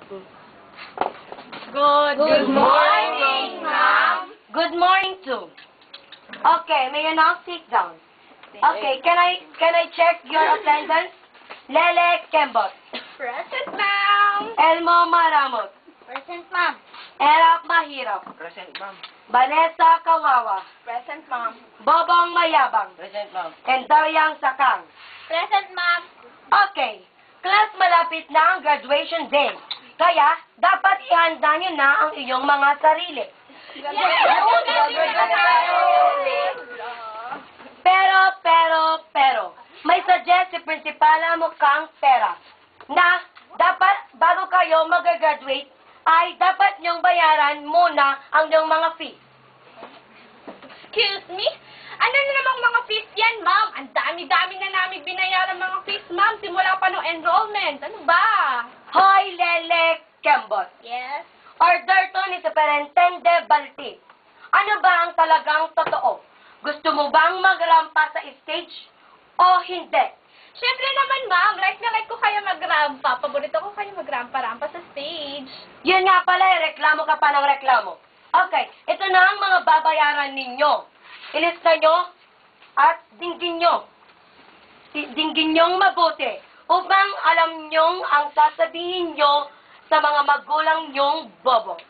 Good morning, ma'am. Good morning, too. Okay, may you now sit down. Okay, can I check your attendance? Lele Kembot. Present, ma'am. Elmo Maramot. Present, ma'am. Erap Mahirap. Present, ma'am. Vanessa Kawawa. Present, ma'am. Bobong Mayabang. Present, ma'am. And Daryang Sakang. Present, ma'am. Okay, class, malapit na ang graduation day. Kaya, dapat ihanda niyo na ang iyong mga sarili. Pero, may suggest si Principala Mukhang Pera na dapat, bago kayo mag-graduate, ay dapat niyong bayaran muna ang iyong mga fees. Excuse me? Ano na namang mga fees yan, ma'am? Ang dami-dami na namin binayaran mga fees, ma'am, simula pa nung enrollment. Ano ba? Hoy, Lele Kembot. Yes? Order to ni Superintende Balti. Ano ba ang talagang totoo? Gusto mo bang magrampa sa stage o hindi? Siyempre naman, ma'am. Like na like ko kayo magrampa. Paborito ko kayo magrampa-rampa sa stage. Yun nga pala, reklamo ka pa ng reklamo. Okay, ito na ang mga babayaran ninyo. Ilista nyo at dinggin nyo. Dinggin nyong mabuti upang alam nyong ang sasabihin nyo sa mga magulang nyong bobo.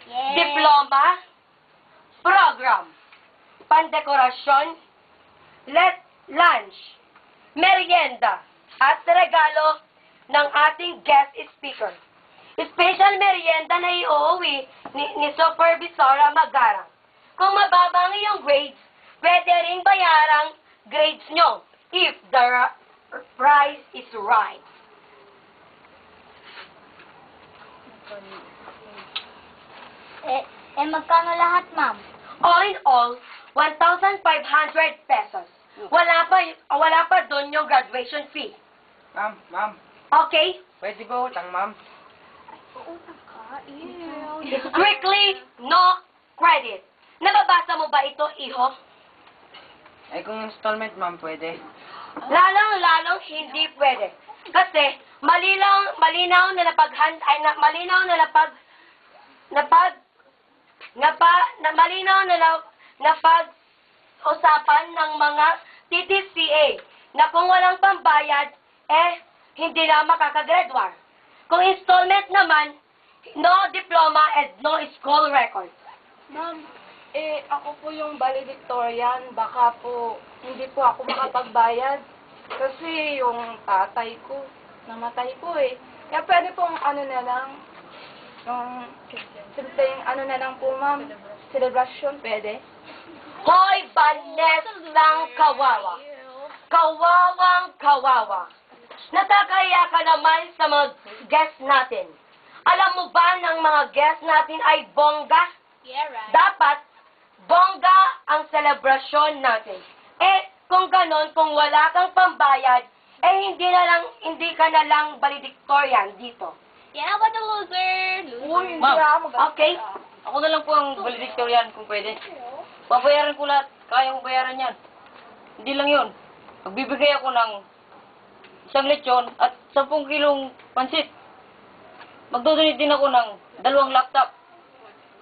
Yes. Diploma, program, pandekorasyon, lunch, merienda, at regalo ng ating guest speaker. Special merienda na iuuwi ni Supervisora Magarang. Kung mababa ang iyong grades, pwede ring bayarang grades nyo if the price is right. Magkano lahat, ma'am? All in all, 1,500 pesos. Wala pa doon yung graduation fee. Ma'am. Okay? Pwede ba utang, ma'am? Utang ka? Strictly no credit. Nababasa mo ba ito, iho? Ay, kung installment, ma'am, pwede. Lalong hindi pwede. Kasi malinaw na napag-usapan ng mga TTCA na kung walang pambayad, hindi na makakagraduate. Kung installment naman, no diploma and no school record. Ma'am, ako po yung valedictorian. Baka po, hindi po ako makapagbayad. Kasi yung tatay ko, namatay po eh. Kaya pwede pong ano na lang, yung simpleng ano na lang po, ma'am. Celebration, pwede? Hoy, Vanessang kawawa. Kawawang kawawa. Natakaya ka naman sa mga guests natin. Alam mo ba ng mga guests natin ay bongga? Yeah, right. Dapat, bongga ang selebrasyon natin. Kung ganon, kung wala kang pambayad, hindi ka na lang valedictorian dito. Yeah, what a loser. Uy, hindi Ma'am, Okay? Ako na lang po ang valedictorian kung pwede. Babayaran ko lahat. Kaya kong bayaran yan. Hindi lang yun. Magbibigay ako ng 1 lechon at 10 kilong pansit. Magdodonate din ako ng 2 laptop.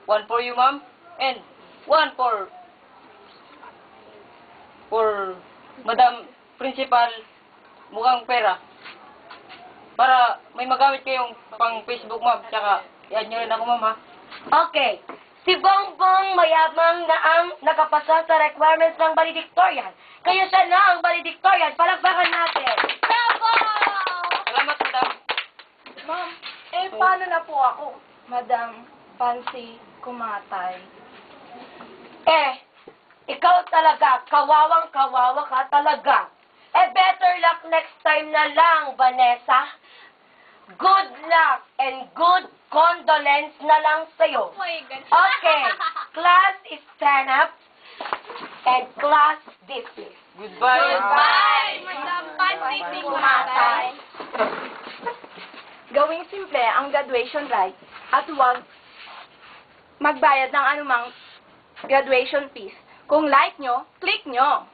1 for you, ma'am, and 1 for Madam Principal Mukhang Pera. Para may magamit kayong pang Facebook, ma'am. Tsaka, i-add nyo rin ako, ma'am, ha? Okay. Si Bongbong Mayabang na ang nakapasa sa requirements ng valedictorian. Kaya siya na ang valedictorian. Palakpakan natin. Bravo! Salamat, madam. Ma'am, paano na po ako? Madam Pansy Kumatay. Ikaw talaga, kawawang-kawawa ka talaga. Better luck next time na lang, Vanessa. Good luck and good condolence na lang sa'yo. Oh my God. Okay, class is stand up and class dismiss. Goodbye. Goodbye, Madam Pansy Kumatay. Gawing simple ang graduation right at huwag magbayad ng anumang graduation fees. Kung like nyo, click nyo.